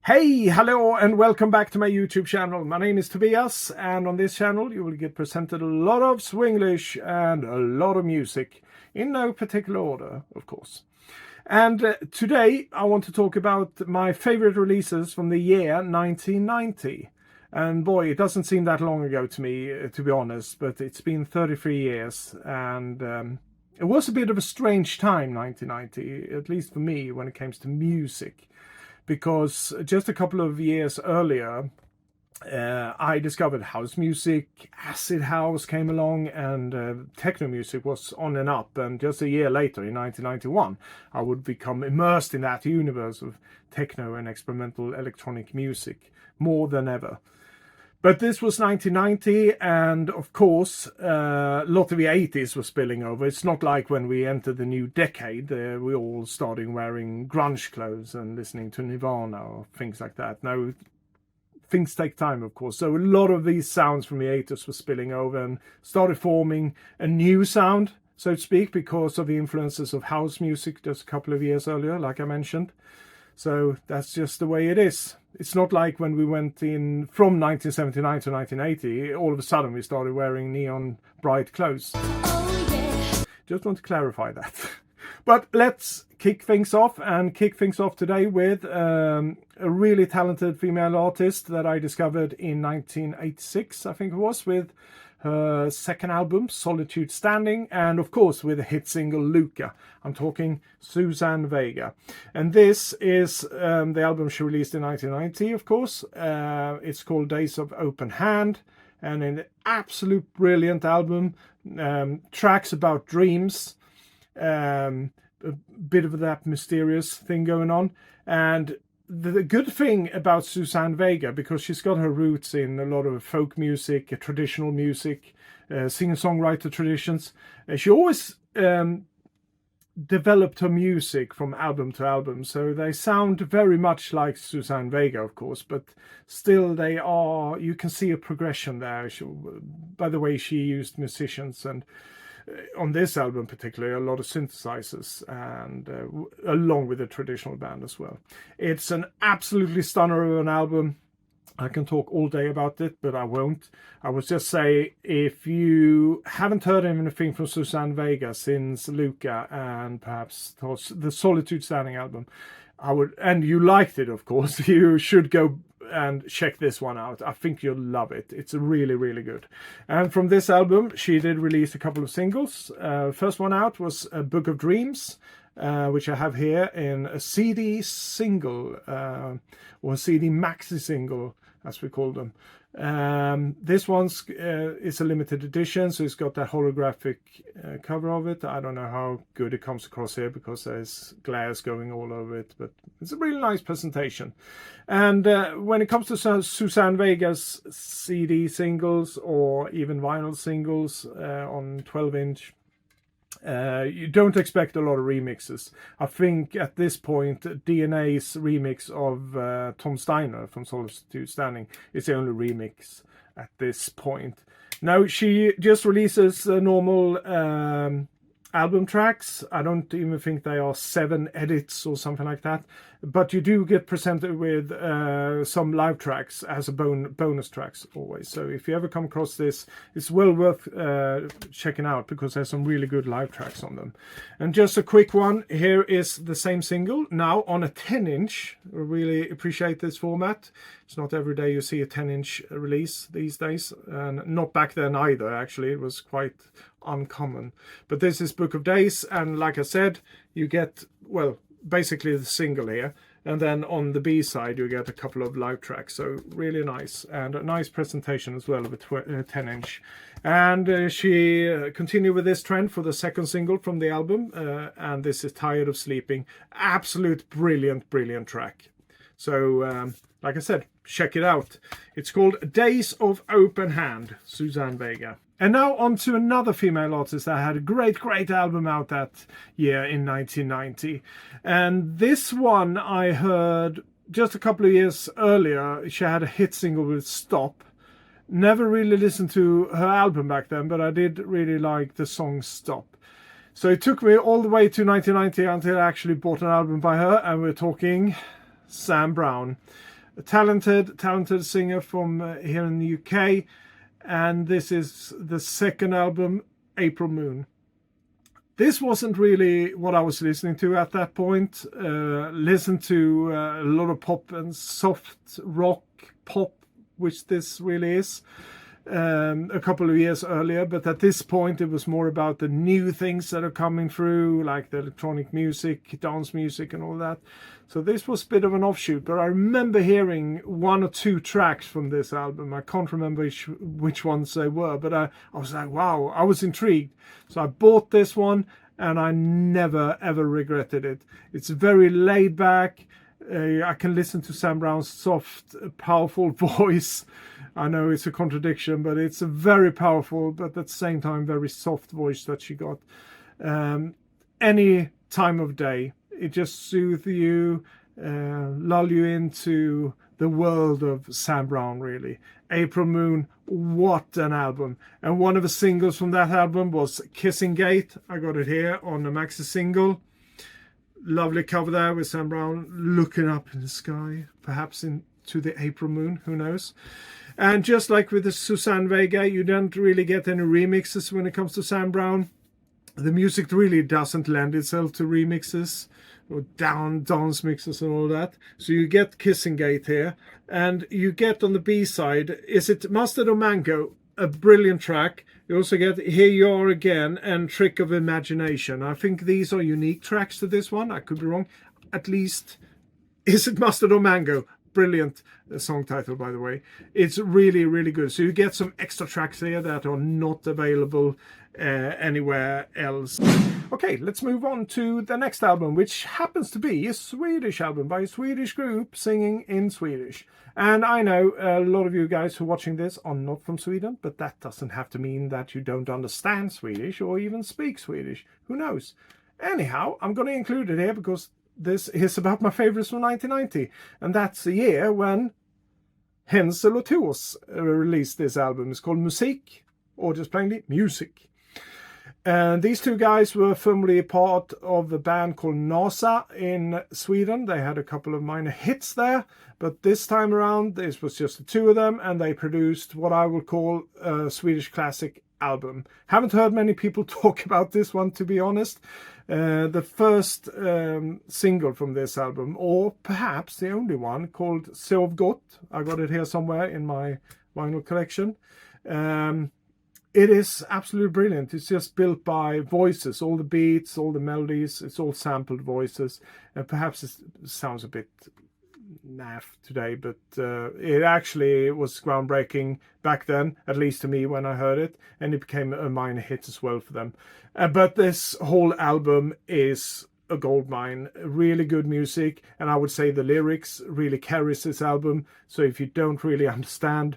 Hey, hello, and welcome back to my YouTube channel. My name is Tobias, and on this channel you will get presented a lot of Swinglish and a lot of music, in no particular order, of course. And today I want to talk about my favorite releases from the year 1990. And boy, it doesn't seem that long ago to me, to be honest, but it's been 33 years, and it was a bit of a strange time, 1990, at least for me, when it comes to music. Because just a couple of years earlier, I discovered house music, acid house came along, and techno music was on and up. And just a year later, in 1991, I would become immersed in that universe of techno and experimental electronic music more than ever. But this was 1990, and of course, a lot of the 80s was spilling over. It's not like when we entered the new decade, we all started wearing grunge clothes and listening to Nirvana or things like that. No, things take time, of course. So a lot of these sounds from the 80s were spilling over and started forming a new sound, so to speak, because of the influences of house music just a couple of years earlier, like I mentioned. So that's just the way it is. It's not like when we went in from 1979 to 1980, all of a sudden we started wearing neon bright clothes. Oh, yeah. Just want to clarify that. But let's kick things off today with a really talented female artist that I discovered in 1986, I think it was, with her second album, Solitude Standing, and of course with a hit single, Luka. I'm talking Suzanne Vega. And this is the album she released in 1990, of course. It's called Days of Open Hand, and an absolute brilliant album. Tracks about dreams, a bit of that mysterious thing going on. And the good thing about Suzanne Vega, because she's got her roots in a lot of folk music, traditional music, singer-songwriter traditions, she always developed her music from album to album. So they sound very much like Suzanne Vega, of course, but still they are, you can see a progression there by the way she used musicians. And on this album particularly, a lot of synthesizers, and along with the traditional band as well. It's an absolutely stunner of an album. I can talk all day about it, but I won't. I would just say, if you haven't heard anything from Suzanne Vega since Luka and perhaps the Solitude Standing album, and you liked it, of course, you should go and check this one out. I think you'll love it. It's really, really good. And from this album, she did release a couple of singles. First one out was A Book of Dreams, which I have here in a CD single, or a CD maxi single, as we call them. This one's is a limited edition, so it's got that holographic cover of it. I don't know how good it comes across here because there's glares going all over it, but it's a really nice presentation. And when it comes to Suzanne Vega's CD singles or even vinyl singles on 12-inch, you don't expect a lot of remixes. I think at this point DNA's remix of Tom Steiner from Solitude Standing is the only remix at this point. Now she just releases normal album tracks. I don't even think they are 7 edits or something like that, but you do get presented with some live tracks as a bonus tracks always. So if you ever come across this, it's well worth checking out, because there's some really good live tracks on them. And just a quick one, here is the same single now on a 10-inch. I really appreciate this format. It's not every day you see a 10-inch release these days, and not back then either. Actually, it was quite uncommon. But this is Book of Days, and like I said, you get, well, basically the single here, and then on the B side you get a couple of live tracks. So really nice, and a nice presentation as well of a 10-inch. And she continued with this trend for the second single from the album, and this is Tired of Sleeping. Absolute brilliant track. So like I said, check it out. It's called Days of Open Hand, Suzanne Vega. And now on to another female artist that had a great album out that year in 1990. And this one I heard just a couple of years earlier. She had a hit single with Stop. Never really listened to her album back then, but I did really like the song Stop. So it took me all the way to 1990 until I actually bought an album by her, and we're talking Sam Brown, a talented singer from here in the UK, and this is the second album, April Moon. This wasn't really what I was listening to at that point. Listened to a lot of pop and soft rock pop, which this really is, a couple of years earlier. But at this point, it was more about the new things that are coming through, like the electronic music, dance music, and all that. So this was a bit of an offshoot. But I remember hearing one or two tracks from this album. I can't remember which ones they were, but I was like, wow, I was intrigued. So I bought this one, and I never ever regretted it. It's very laid back. I can listen to Sam Brown's soft, powerful voice. I know it's a contradiction, but it's a very powerful, but at the same time, very soft voice that she got. Any time of day, it just soothes you, lull you into the world of Sam Brown, really. April Moon, what an album. And one of the singles from that album was Kissing Gate. I got it here on the maxi single. Lovely cover there with Sam Brown looking up in the sky, perhaps into the April moon, who knows. And just like with the Suzanne Vega, you don't really get any remixes when it comes to Sam Brown. The music really doesn't lend itself to remixes or dance mixes and all that. So you get Kissing Gate here, and you get on the B side, is it Mustard or Mango? A brilliant track. You also get Here You Are Again and Trick of Imagination. I think these are unique tracks to this one. I could be wrong. At least, is it Mustard or Mango? Brilliant song title, by the way. It's really, really good. So you get some extra tracks here that are not available anywhere else. Okay, let's move on to the next album, which happens to be a Swedish album by a Swedish group singing in Swedish. And I know a lot of you guys who are watching this are not from Sweden, but that doesn't have to mean that you don't understand Swedish or even speak Swedish. Who knows? Anyhow, I'm going to include it here because this is about my favorites from 1990. And that's the year when Hänsel och Tors released this album. It's called Musik, or just plainly Music. And these two guys were formerly part of a band called NASA in Sweden. They had a couple of minor hits there, but this time around this was just the two of them, and they produced what I would call a Swedish classic album. Haven't heard many people talk about this one, to be honest. The first single from this album, or perhaps the only one, called Sov Gott. I got it here somewhere in my vinyl collection. It is absolutely brilliant. It's just built by voices, all the beats, all the melodies. It's all sampled voices. And perhaps it sounds a bit naff today, but it actually was groundbreaking back then, at least to me when I heard it. And it became a minor hit as well for them. But this whole album is a goldmine. Really good music. And I would say the lyrics really carries this album. So if you don't really understand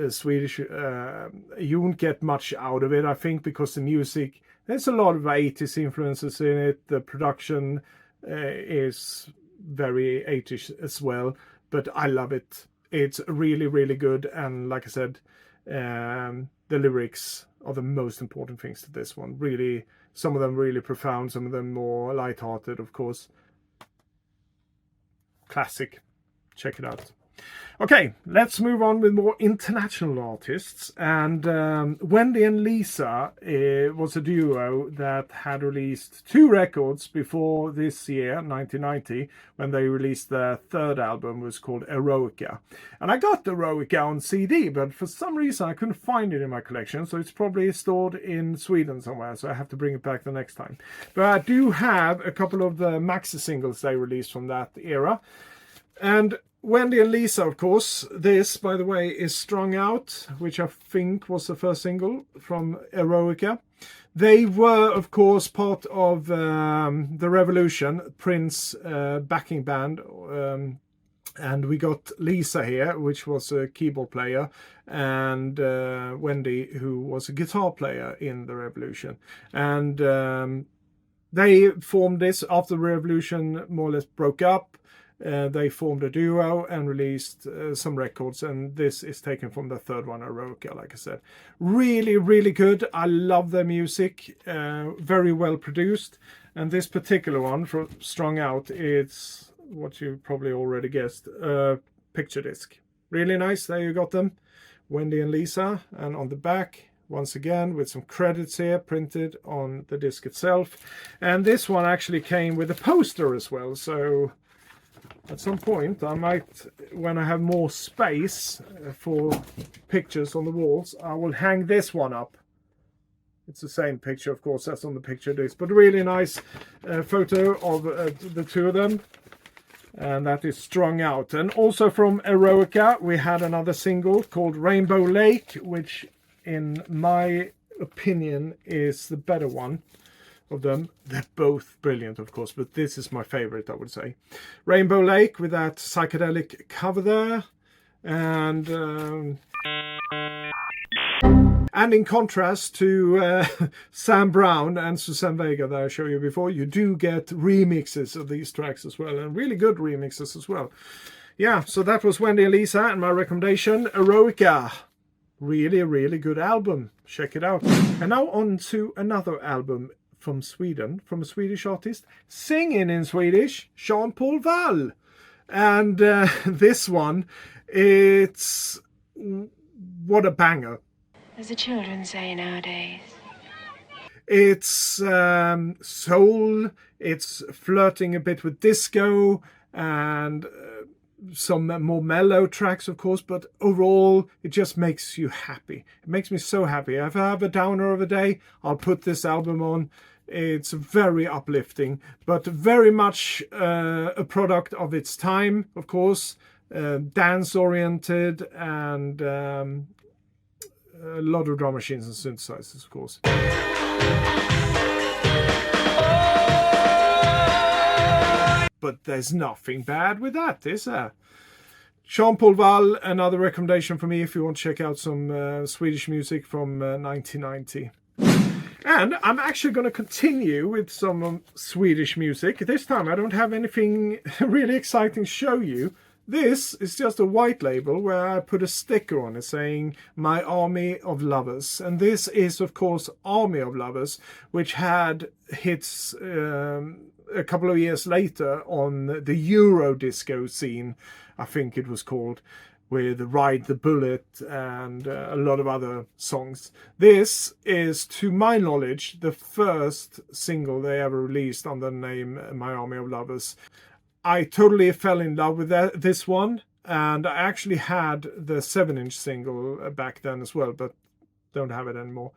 Swedish, you won't get much out of it, I think, because the music, there's a lot of 80s influences in it. The production is very 80s as well, but I love it. It's really, really good. And like I said, the lyrics are the most important things to this one. Really, some of them really profound, some of them more lighthearted, of course. Classic. Check it out. Okay, let's move on with more international artists. And Wendy and Lisa was a duo that had released 2 records before this year, 1990, when they released their third album, was called Eroica. And I got Eroica on CD, but for some reason I couldn't find it in my collection, so it's probably stored in Sweden somewhere, so I have to bring it back the next time. But I do have a couple of the maxi singles they released from that era. And Wendy and Lisa, of course. This, by the way, is Strung Out, which I think was the first single from Eroica. They were, of course, part of The Revolution, Prince backing band. And we got Lisa here, which was a keyboard player, and Wendy, who was a guitar player in The Revolution. And they formed this after The Revolution more or less broke up. They formed a duo and released some records, and this is taken from the third one, Eroica, like I said. Really, really good. I love their music. Very well produced. And this particular one, from Strung Out, it's what you probably already guessed, picture disc. Really nice. There you got them, Wendy and Lisa. And on the back, once again, with some credits here printed on the disc itself. And this one actually came with a poster as well. So at some point, I might, when I have more space for pictures on the walls, I will hang this one up. It's the same picture, of course, that's on the picture disc, but really nice photo of the two of them. And that is strung out. And also from Eroica, we had another single called Rainbow Lake, which in my opinion is the better one of them. They're both brilliant, of course, but this is my favorite, I would say. Rainbow Lake with that psychedelic cover there. And in contrast to Sam Brown and Suzanne Vega that I showed you before, you do get remixes of these tracks as well, and really good remixes as well. Yeah, so that was Wendy and Lisa, and my recommendation, Eroica. Really, really good album. Check it out. And now on to another album from Sweden, from a Swedish artist, singing in Swedish, Jean-Paul Wall. And this one, it's... what a banger. As the children say nowadays. It's soul, it's flirting a bit with disco, and some more mellow tracks, of course, but overall, it just makes you happy. It makes me so happy. If I have a downer of a day, I'll put this album on. It's very uplifting, but very much a product of its time, of course, dance-oriented, and a lot of drum machines and synthesizers, of course. But there's nothing bad with that, is there? Jean-Paul Wall, another recommendation for me if you want to check out some Swedish music from 1990. And I'm actually going to continue with some Swedish music. This time I don't have anything really exciting to show you. This is just a white label where I put a sticker on it saying My Army of Lovers. And this is, of course, Army of Lovers, which had hits a couple of years later on the Eurodisco scene, I think it was called, with Ride the Bullet and a lot of other songs. This is, to my knowledge, the first single they ever released under the name My Army of Lovers. I totally fell in love with this one, and I actually had the 7-inch single back then as well, but don't have it anymore.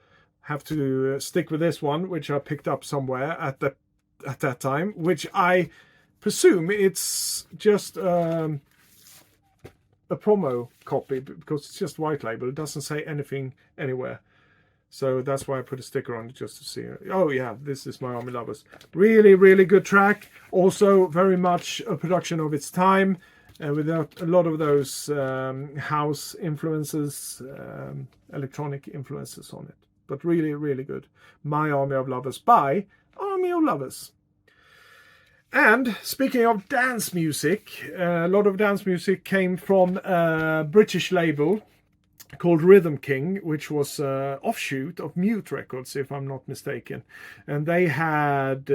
Have to stick with this one, which I picked up somewhere at that time, which I presume it's just a promo copy, because it's just white label. It doesn't say anything anywhere. So that's why I put a sticker on it, just to see. Oh yeah, this is My Army Lovers. Really, really good track. Also very much a production of its time, with a lot of those house influences, electronic influences on it. But really, really good. My Army of Lovers by Army of Lovers. And speaking of dance music, a lot of dance music came from a British label called Rhythm King, which was an offshoot of Mute Records, if I'm not mistaken. And they had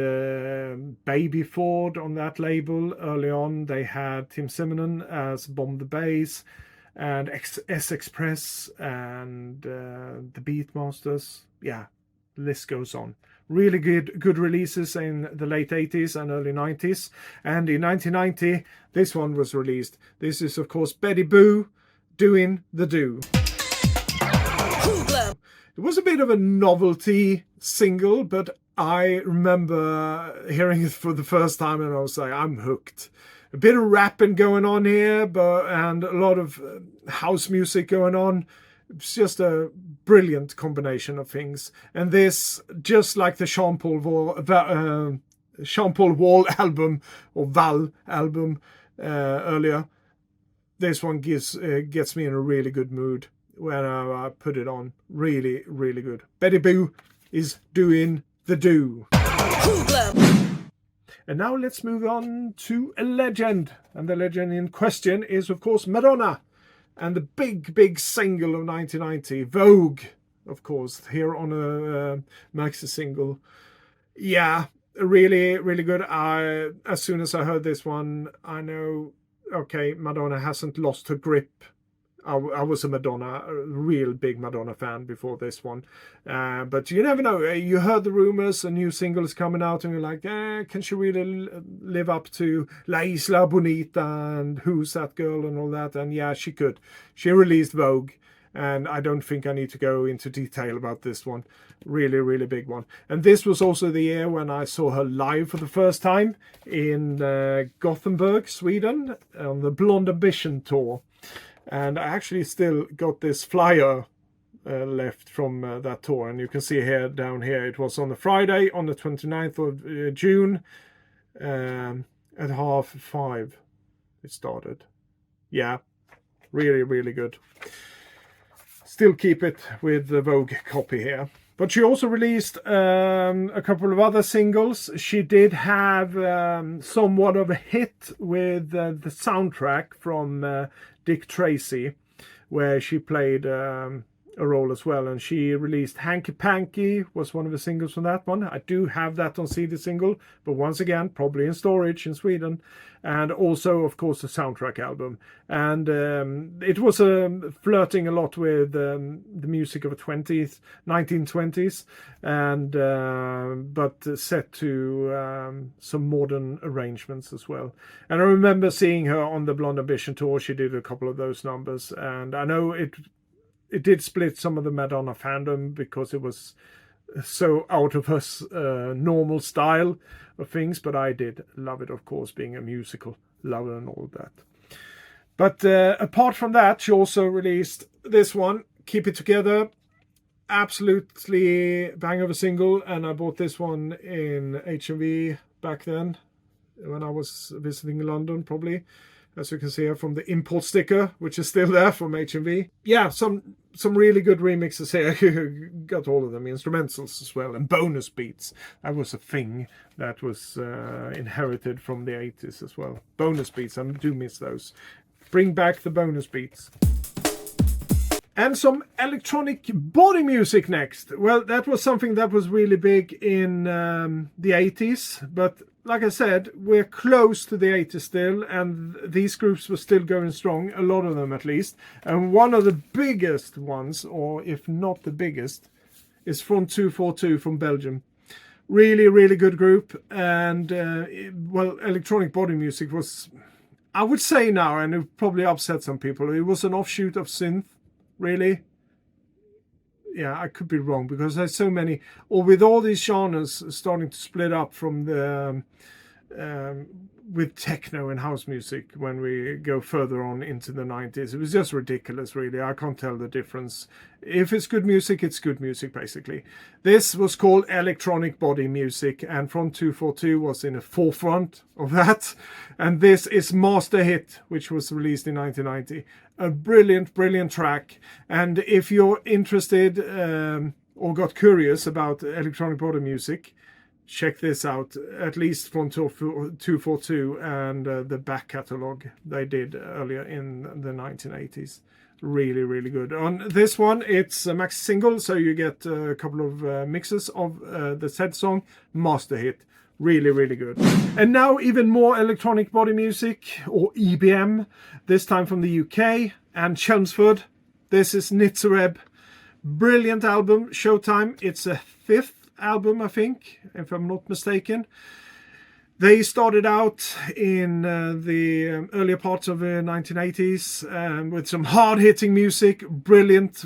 Baby Ford on that label early on. They had Tim Simonon as Bomb the Bass, and S-Express, and the Beatmasters. Yeah, the list goes on. Really good releases in the late 80s and early 90s. And in 1990, this one was released. This is, of course, Betty Boo, Doing the Do. It was a bit of a novelty single, but I remember hearing it for the first time and I was like, I'm hooked. A bit of rapping going on here, and a lot of house music going on. It's just a brilliant combination of things. And this, just like the Jean-Paul Wall album, or Wall album earlier, this one gets me in a really good mood when I put it on. Really, really good. Betty Boo is doing the do. And now let's move on to a legend. And the legend in question is, of course, Madonna. And the big single of 1990, Vogue, of course, here on a maxi single. Yeah, really, really good. As soon as I heard this one, I know, okay, Madonna hasn't lost her grip. I was a real big Madonna fan before this one. But you never know. You heard the rumors, a new single is coming out, and you're like, can she really live up to La Isla Bonita and Who's That Girl and all that? And yeah, she could. She released Vogue, and I don't think I need to go into detail about this one. Really, really big one. And this was also the year when I saw her live for the first time in Gothenburg, Sweden, on the Blonde Ambition tour. And I actually still got this flyer left from that tour. And you can see here, down here, it was on the Friday, on the 29th of June, at 5:30 it started. Yeah, really, really good. Still keep it with the Vogue copy here. But she also released a couple of other singles. She did have somewhat of a hit with the soundtrack from Dick Tracy, where she played a role as well. And she released Hanky Panky, was one of the singles from that one. I do have that on CD single, but once again, probably in storage in Sweden. And also, of course, the soundtrack album. And it was flirting a lot with the music of the 1920s, and but set to some modern arrangements as well. And I remember seeing her on the Blonde Ambition tour. She did a couple of those numbers, and I know it did split some of the Madonna fandom because it was so out of her normal style of things, but I did love it, of course, being a musical lover and all that. But apart from that, she also released this one, Keep It Together. Absolutely bang of a single, and I bought this one in HMV back then when I was visiting London, probably. As you can see here from the import sticker, which is still there from HMV. Yeah, some really good remixes here. Got all of them, instrumentals as well, and bonus beats. That was a thing that was inherited from the 80s as well. Bonus beats, I do miss those. Bring back the bonus beats. And some electronic body music next. Well, that was something that was really big in the 80s, but like I said, we're close to the 80s still, and these groups were still going strong, a lot of them at least. And one of the biggest ones, or if not the biggest, is Front 242 from Belgium. Really, really good group. And, well, electronic body music was, I would say now, and it probably upset some people, it was an offshoot of synth, really. Yeah, I could be wrong because there's so many, or with all these genres starting to split up from the with techno and house music when we go further on into the 90s. It was just ridiculous, really. I can't tell the difference. If it's good music, it's good music, basically. This was called electronic body music, and Front 242 was in the forefront of that. And this is Master Hit, which was released in 1990. A brilliant, brilliant track. And if you're interested or got curious about electronic body music, check this out, at least from 242 and the back catalogue they did earlier in the 1980s. Really, really good. On this one, it's a max single, so you get a couple of mixes of the said song, Master Hit. Really, really good. And now even more electronic body music, or EBM, this time from the UK and Chelmsford. This is Nitzareb. Brilliant album, Showtime. It's a 5th album, I think, if I'm not mistaken. They started out in the earlier parts of the 1980s with some hard-hitting music, brilliant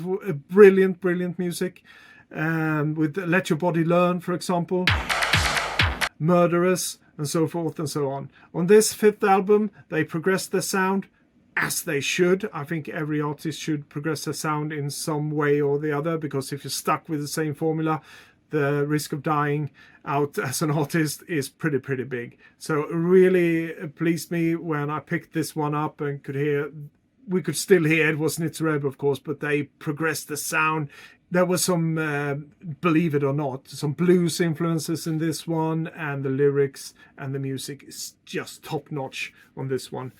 music, with Let Your Body Learn, for example, Murderers, and so forth and so on. On this 5th album, they progressed their sound, as they should. I think every artist should progress their sound in some way or the other, because if you're stuck with the same formula, the risk of dying out as an artist is pretty big. So it really pleased me when I picked this one up and we could still hear it was Nitzareb, of course, but they progressed the sound. There was some, believe it or not, some blues influences in this one, and the lyrics and the music is just top notch on this one.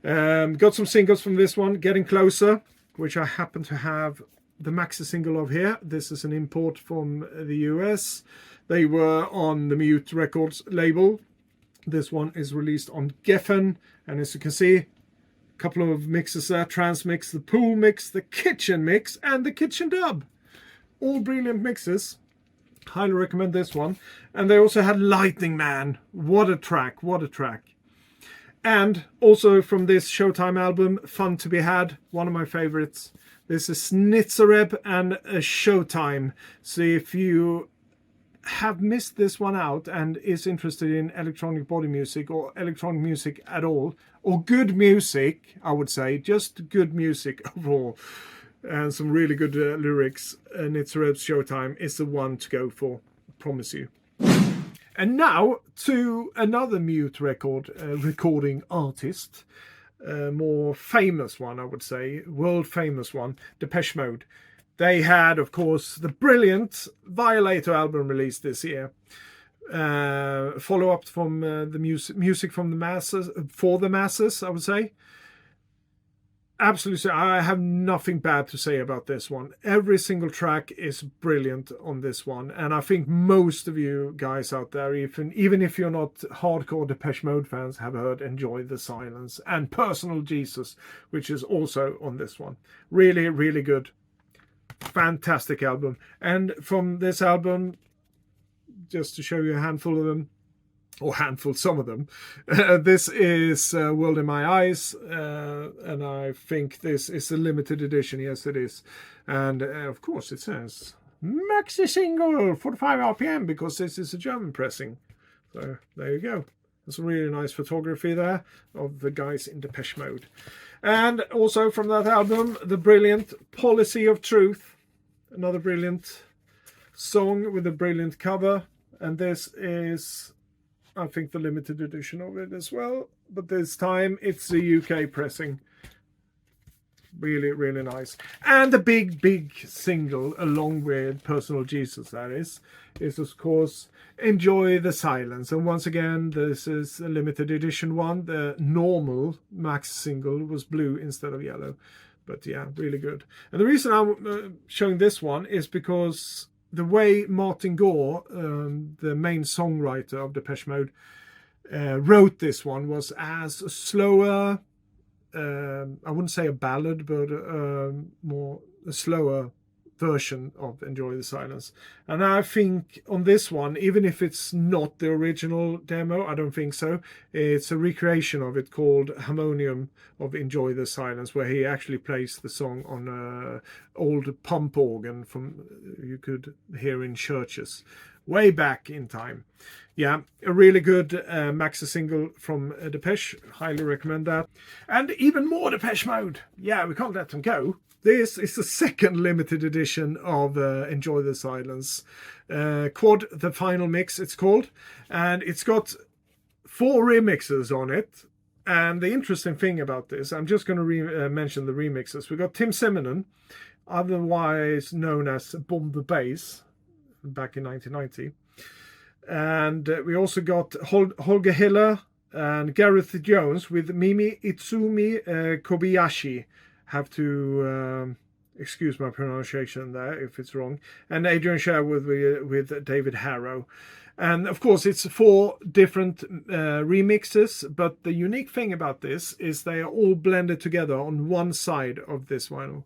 Got some singles from this one, Getting Closer, which I happen to have the maxi single of here. This is an import from the US. They were on the Mute Records label. This one is released on Geffen, and as you can see, a couple of mixes there: Transmix, the Pool Mix, the Kitchen Mix, and the Kitchen Dub. All brilliant mixes. Highly recommend this one. And they also had Lightning Man. What a track, what a track. And also from this Showtime album, Fun to be Had, one of my favorites. This is Snitzereb and Showtime. So if you have missed this one out and is interested in electronic body music or electronic music at all, or good music, I would say, just good music overall, and some really good lyrics, Snitzereb's Showtime is the one to go for, I promise you. And now to another Mute record recording artist, more famous one, I would say, world famous one, Depeche Mode. They had, of course, the brilliant Violator album released this year. Follow-up from the music from the masses, for the masses, I would say. Absolutely, I have nothing bad to say about this one. Every single track is brilliant on this one. And I think most of you guys out there, even if you're not hardcore Depeche Mode fans, have heard Enjoy the Silence and Personal Jesus, which is also on this one. Really, really good. Fantastic album. And from this album, just to show you a handful of them, or some of them, this is World in My Eyes, and I think this is a limited edition. Yes, it is. And of course it says maxi single 45 RPM, because this is a German pressing. So there you go. There's a really nice photography there of the guys in Depeche Mode. And also from that album, the brilliant Policy of Truth, another brilliant song with a brilliant cover. And this is, I think, the limited edition of it as well, but this time it's the UK pressing. Really, really nice. And the big single, along with Personal Jesus, that is of course Enjoy the Silence. And once again, this is a limited edition one. The normal max single was blue instead of yellow, but yeah, really good. And the reason I'm showing this one is because the way Martin Gore, the main songwriter of Depeche Mode, wrote this one was as a slower, I wouldn't say a ballad, but more a slower version of Enjoy the Silence. And I think on this one, even if it's not the original demo, I don't think so, it's a recreation of it called Harmonium of Enjoy the Silence, where he actually plays the song on an old pump organ from you could hear in churches way back in time. Yeah, a really good maxi single from Depeche. Highly recommend that. And even more Depeche Mode. Yeah, we can't let them go. This is the second limited edition of Enjoy the Silence. Quad, the final mix, it's called. And it's got 4 remixes on it. And the interesting thing about this, I'm just going to mention the remixes. We got Tim Simonon, otherwise known as Bomb the Bass, back in 1990. And we also got Holger Hiller and Gareth Jones with Mimi Itsumi Kobayashi. Have to excuse my pronunciation there if it's wrong. And Adrian Sherwood with David Harrow. And of course it's 4 different remixes, but the unique thing about this is they are all blended together on one side of this vinyl.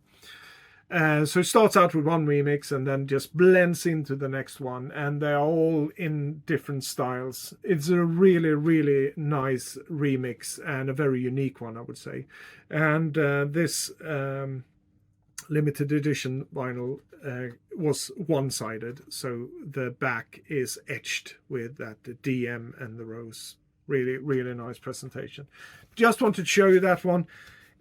So it starts out with one remix and then just blends into the next one, and they are all in different styles. It's a really, really nice remix and a very unique one, I would say. And this limited edition vinyl was one-sided, so the back is etched with that DM and the rose. Really, really nice presentation. Just wanted to show you that one.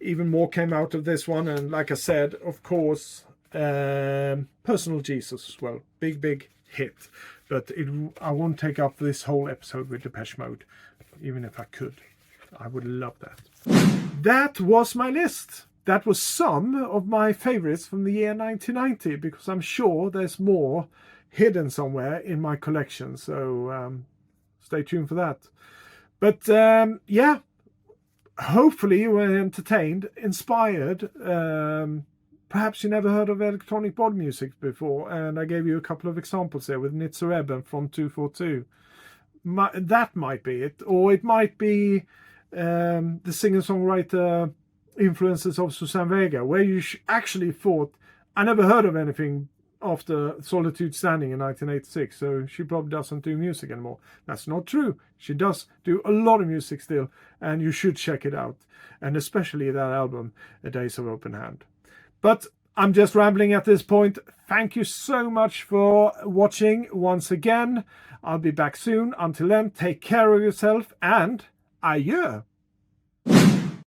Even more came out of this one, and like I said, of course, Personal Jesus as well. Big hit. But I won't take up this whole episode with Depeche Mode, even if I could. I would love that. That was my list. That was some of my favorites from the year 1990, because I'm sure there's more hidden somewhere in my collection. So stay tuned for that. But yeah. Hopefully you were entertained, inspired, Perhaps you never heard of electronic bod music before, and I gave you a couple of examples there with Nitzer Ebb and From 242. That might be it, or it might be the singer-songwriter influences of Suzanne Vega, where you actually thought, I never heard of anything after Solitude Standing in 1986, so she probably doesn't do music anymore. That's not true. She does do a lot of music still, and you should check it out, and especially that album, A Days of Open Hand. But I'm just rambling at this point. Thank you so much for watching once again. I'll be back soon. Until then, take care of yourself, and adieu.